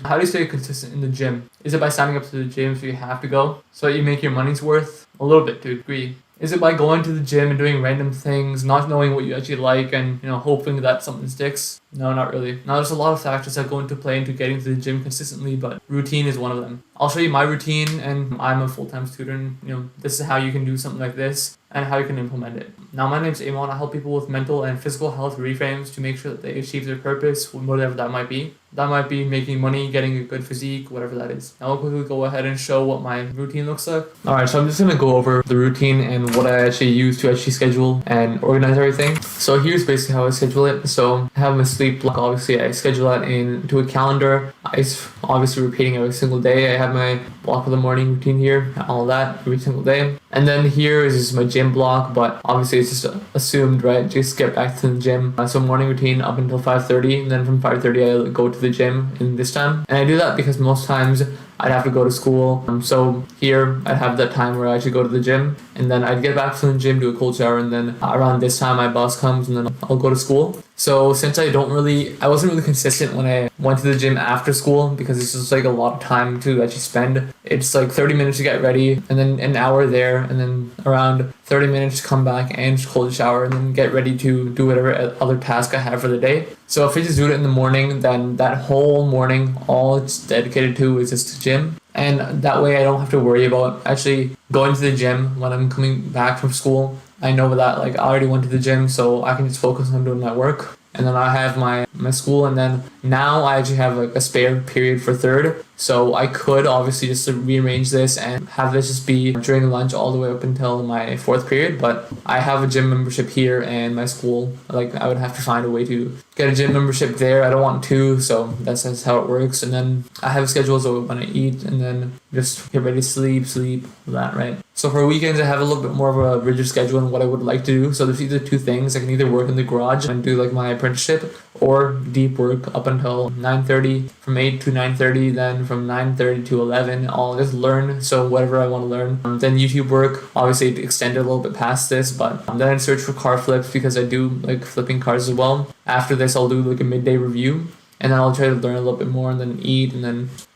How do you stay consistent in the gym? Is it by signing up to the gym so you have to go? So that you make your money's worth? A little bit to a degree. Is it by going to the gym and doing random things, not knowing what you actually like and, hoping that something sticks? No, not really. Now, there's a lot of factors that go into play into getting to the gym consistently, but routine is one of them. I'll show you my routine, and I'm a full-time student. This is how you can do something like this and how you can implement it. Now, my name's Amon. I help people with mental and physical health reframes to make sure that they achieve their purpose, whatever that might be. That might be making money, getting a good physique, whatever that is. Now I'll quickly go ahead and show what my routine looks like. Alright, so I'm just going to go over the routine and what I actually use to actually schedule and organize everything. So here's basically how I schedule it. So I have my sleep block. Obviously, I schedule that into a calendar. Obviously repeating every single day. I have my block of the morning routine here, all that every single day. And then here is just my gym block, but obviously it's just assumed, right? Just get back to the gym. So morning routine up until 5:30, and then from 5:30 I go to the gym in this time. And I do that because most times I'd have to go to school. So here I'd have that time where I actually go to the gym, and then I'd get back from the gym, do a cold shower, and then around this time my boss comes and then I'll go to school. So since I wasn't really consistent when I went to the gym after school, because it's just like a lot of time to actually spend. It's like 30 minutes to get ready, and then an hour there, and then around 30 minutes to come back and cold shower, and then get ready to do whatever other task I have for the day. So if I just do it in the morning, then that whole morning, all it's dedicated to is just the gym. And that way I don't have to worry about actually going to the gym when I'm coming back from school. I know that I already went to the gym, so I can just focus on doing my work. And then I have my school, and then now I actually have a spare period for third. So I could obviously just rearrange this and have this just be during lunch all the way up until my fourth period. But I have a gym membership here, and my school, I would have to find a way to get a gym membership there. I don't want to, so that's how it works. And then I have a schedule, so when I eat and then just get ready to sleep, that, right? So for weekends, I have a little bit more of a rigid schedule in what I would like to do. So there's either two things. I can either work in the garage and do my apprenticeship, or deep work up until 9:30, from 8 to 9:30, then from 9:30 to 11, I'll just learn, so whatever I want to learn. Then YouTube work, obviously it extended a little bit past this, but then I'd search for car flips because I do like flipping cars as well. After this, I'll do a midday review, and then I'll try to learn a little bit more and then eat, and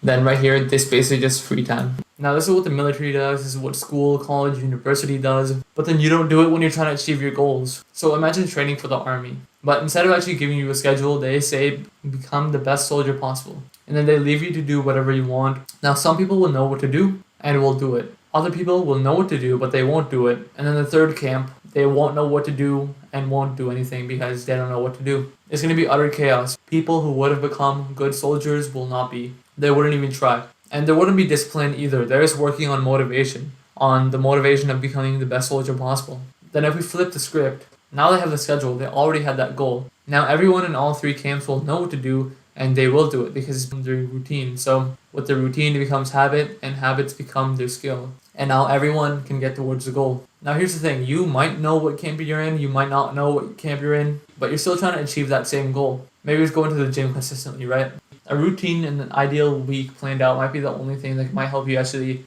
then right here, this basically just free time. Now this is what the military does, this is what school, college, university does, but then you don't do it when you're trying to achieve your goals. So imagine training for the army, but instead of actually giving you a schedule, they say become the best soldier possible. And then they leave you to do whatever you want. Now some people will know what to do and will do it. Other people will know what to do, but they won't do it. And then the third camp, they won't know what to do and won't do anything because they don't know what to do. It's going to be utter chaos. People who would have become good soldiers will not be. They wouldn't even try. And there wouldn't be discipline either. They're just working on motivation, on the motivation of becoming the best soldier possible. Then if we flip the script, now they have the schedule, they already had that goal. Now everyone in all three camps will know what to do, and they will do it because it's their routine. So with the routine, it becomes habit, and habits become their skill. And now everyone can get towards the goal. Now here's the thing, you might know what camp you're in, you might not know what camp you're in, but you're still trying to achieve that same goal. Maybe it's going to the gym consistently, right? A routine and an ideal week planned out might be the only thing that might help you actually,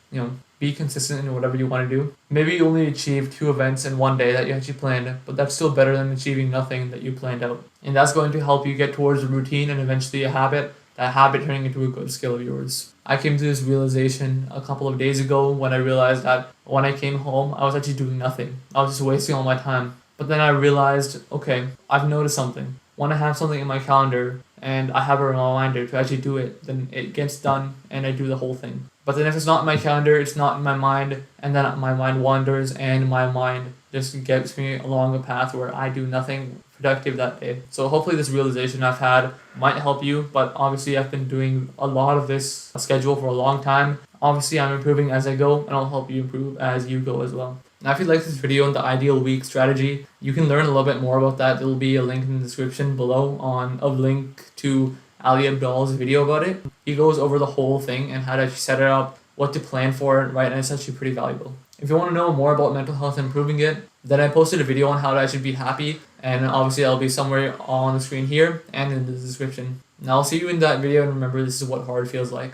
be consistent in whatever you want to do. Maybe you only achieve 2 events in one day that you actually planned, but that's still better than achieving nothing that you planned out. And that's going to help you get towards a routine and eventually a habit, that habit turning into a good skill of yours. I came to this realization a couple of days ago when I realized that when I came home, I was actually doing nothing. I was just wasting all my time. But then I realized, okay, I've noticed something. When I have something in my calendar and I have a reminder to actually do it, then it gets done and I do the whole thing. But then if it's not in my calendar, it's not in my mind, and then my mind wanders and my mind just gets me along a path where I do nothing productive that day. So hopefully this realization I've had might help you, but obviously I've been doing a lot of this schedule for a long time. Obviously I'm improving as I go, and I'll help you improve as you go as well. Now if you like this video on the ideal week strategy, you can learn a little bit more about that. There will be a link in the description below on a link to Ali Abdal's video about it. He goes over the whole thing and how to actually set it up, what to plan for it, right? And it's actually pretty valuable. If you want to know more about mental health and improving it, then I posted a video on how to actually be happy, and obviously I'll be somewhere on the screen here and in the description. Now I'll see you in that video, and remember, this is what hard feels like.